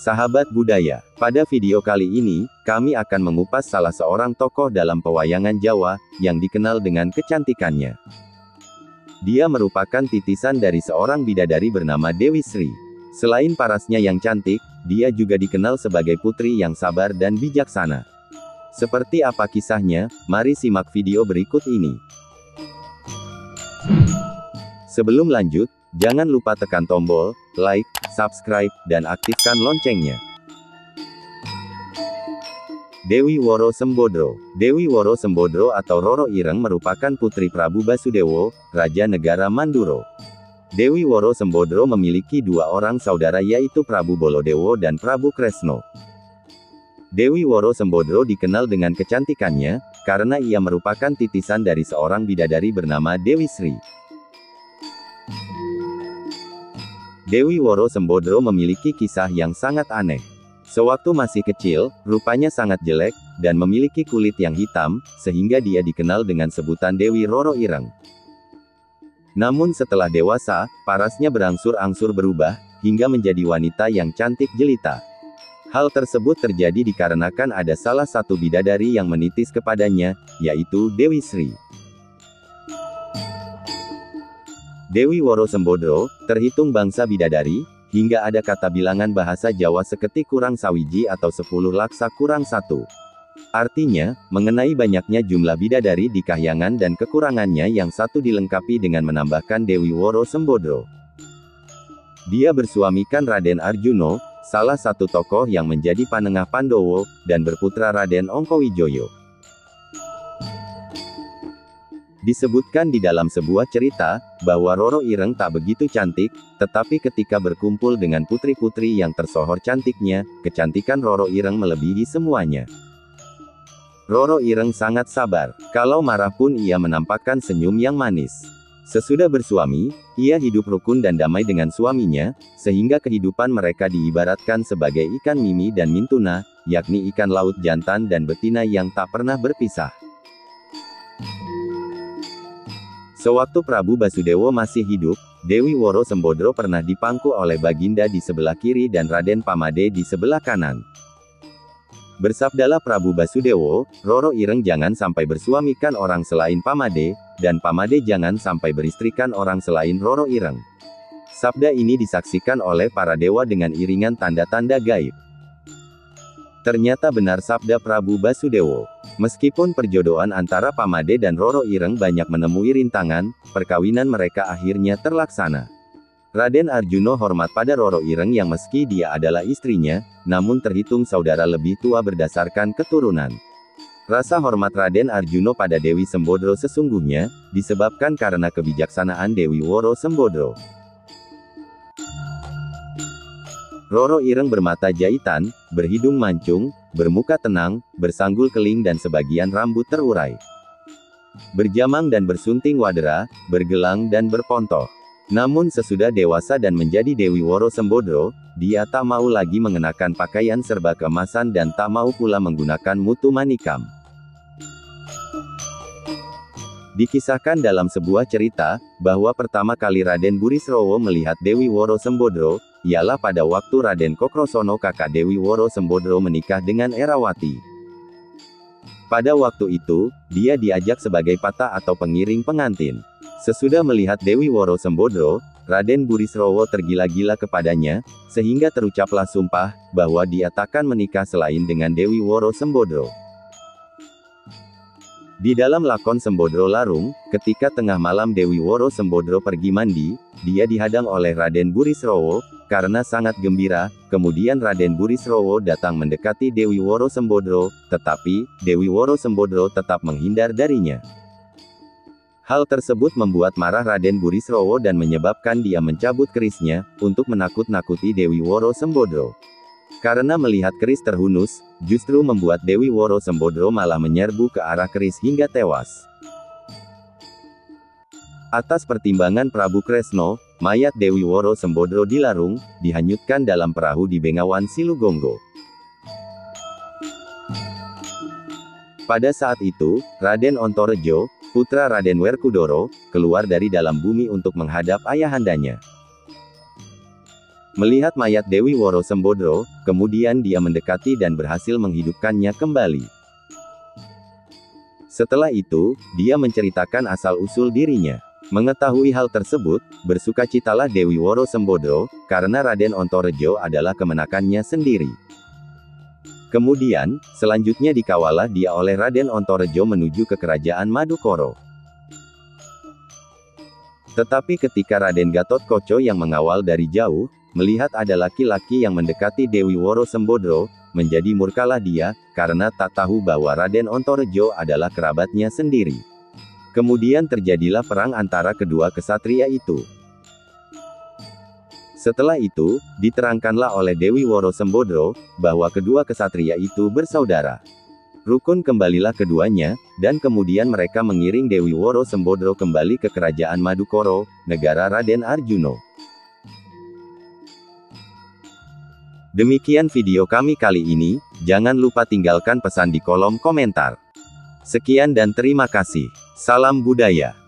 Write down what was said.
Sahabat budaya, pada video kali ini, kami akan mengupas salah seorang tokoh dalam pewayangan Jawa, yang dikenal dengan kecantikannya. Dia merupakan titisan dari seorang bidadari bernama Dewi Sri. Selain parasnya yang cantik, dia juga dikenal sebagai putri yang sabar dan bijaksana. Seperti apa kisahnya? Mari simak video berikut ini. Sebelum lanjut, jangan lupa tekan tombol like, subscribe, dan aktifkan loncengnya. Dewi Woro Sembodro. Dewi Woro Sembodro atau Roro Ireng merupakan putri Prabu Basudewo, Raja Negara Manduro. Dewi Woro Sembodro memiliki dua orang saudara yaitu Prabu Bolodewo dan Prabu Kresno. Dewi Woro Sembodro dikenal dengan kecantikannya, karena ia merupakan titisan dari seorang bidadari bernama Dewi Sri. Dewi Woro Sembodro memiliki kisah yang sangat aneh. Sewaktu masih kecil, rupanya sangat jelek, dan memiliki kulit yang hitam, sehingga dia dikenal dengan sebutan Dewi Roro Ireng. Namun setelah dewasa, parasnya berangsur-angsur berubah, hingga menjadi wanita yang cantik jelita. Hal tersebut terjadi dikarenakan ada salah satu bidadari yang menitis kepadanya, yaitu Dewi Sri. Dewi Woro Sembodro, terhitung bangsa bidadari, hingga ada kata bilangan bahasa Jawa seketik kurang sawiji atau 10 laksa kurang 1. Artinya, mengenai banyaknya jumlah bidadari di kahyangan dan kekurangannya yang satu dilengkapi dengan menambahkan Dewi Woro Sembodro. Dia bersuamikan Raden Arjuno, salah satu tokoh yang menjadi panengah Pandowo, dan berputra Raden Ongkowijoyo. Disebutkan di dalam sebuah cerita, bahwa Roro Ireng tak begitu cantik, tetapi ketika berkumpul dengan putri-putri yang tersohor cantiknya, kecantikan Roro Ireng melebihi semuanya. Roro Ireng sangat sabar, kalau marah pun ia menampakkan senyum yang manis. Sesudah bersuami, ia hidup rukun dan damai dengan suaminya, sehingga kehidupan mereka diibaratkan sebagai ikan mimi dan mintuna, yakni ikan laut jantan dan betina yang tak pernah berpisah. Sewaktu Prabu Basudewo masih hidup, Dewi Woro Sembodro pernah dipangku oleh Baginda di sebelah kiri dan Raden Pamade di sebelah kanan. Bersabdalah Prabu Basudewo, Roro Ireng jangan sampai bersuamikan orang selain Pamade, dan Pamade jangan sampai beristrikan orang selain Roro Ireng. Sabda ini disaksikan oleh para dewa dengan iringan tanda-tanda gaib. Ternyata benar sabda Prabu Basudewo. Meskipun perjodohan antara Pamade dan Roro Ireng banyak menemui rintangan, perkawinan mereka akhirnya terlaksana. Raden Arjuno hormat pada Roro Ireng yang meski dia adalah istrinya, namun terhitung saudara lebih tua berdasarkan keturunan. Rasa hormat Raden Arjuno pada Dewi Sembodro sesungguhnya, disebabkan karena kebijaksanaan Dewi Woro Sembodro. Roro Ireng bermata jahitan, berhidung mancung, bermuka tenang, bersanggul keling dan sebagian rambut terurai. Berjamang dan bersunting wadera, bergelang dan berpontoh. Namun sesudah dewasa dan menjadi Dewi Woro Sembodro, dia tak mau lagi mengenakan pakaian serba keemasan dan tak mau pula menggunakan mutu manikam. Dikisahkan dalam sebuah cerita, bahwa pertama kali Raden Burisrawa melihat Dewi Woro Sembodro, ialah pada waktu Raden Kokrosono kakak Dewi Woro Sembodro menikah dengan Erawati. Pada waktu itu, dia diajak sebagai patah atau pengiring pengantin. Sesudah melihat Dewi Woro Sembodro, Raden Burisrawa tergila-gila kepadanya, sehingga terucaplah sumpah, bahwa dia takkan menikah selain dengan Dewi Woro Sembodro. Di dalam lakon Sembodro Larung, ketika tengah malam Dewi Woro Sembodro pergi mandi, dia dihadang oleh Raden Burisrawa, karena sangat gembira, kemudian Raden Burisrawa datang mendekati Dewi Woro Sembodro, tetapi, Dewi Woro Sembodro tetap menghindar darinya. Hal tersebut membuat marah Raden Burisrawa dan menyebabkan dia mencabut kerisnya, untuk menakut-nakuti Dewi Woro Sembodro. Karena melihat keris terhunus, justru membuat Dewi Woro Sembodro malah menyerbu ke arah keris hingga tewas. Atas pertimbangan Prabu Kresno, mayat Dewi Woro Sembodro dilarung, dihanyutkan dalam perahu di Bengawan Silugonggo. Pada saat itu, Raden Ontorejo, putra Raden Werkudara, keluar dari dalam bumi untuk menghadap ayahandanya. Melihat mayat Dewi Woro Sembodro, kemudian dia mendekati dan berhasil menghidupkannya kembali. Setelah itu, dia menceritakan asal-usul dirinya. Mengetahui hal tersebut, bersukacitalah Dewi Woro Sembodro, karena Raden Ontorejo adalah kemenakannya sendiri. Kemudian, selanjutnya dikawalah dia oleh Raden Ontorejo menuju ke kerajaan Madukoro. Tetapi ketika Raden Gatotkaca yang mengawal dari jauh, melihat ada laki-laki yang mendekati Dewi Woro Sembodro, menjadi murkalah dia, karena tak tahu bahwa Raden Ontorejo adalah kerabatnya sendiri. Kemudian terjadilah perang antara kedua kesatria itu. Setelah itu, diterangkanlah oleh Dewi Woro Sembodro, bahwa kedua kesatria itu bersaudara. Rukun kembalilah keduanya, dan kemudian mereka mengiring Dewi Woro Sembodro kembali ke kerajaan Madukoro, negara Raden Arjuno. Demikian video kami kali ini, jangan lupa tinggalkan pesan di kolom komentar. Sekian dan terima kasih. Salam budaya.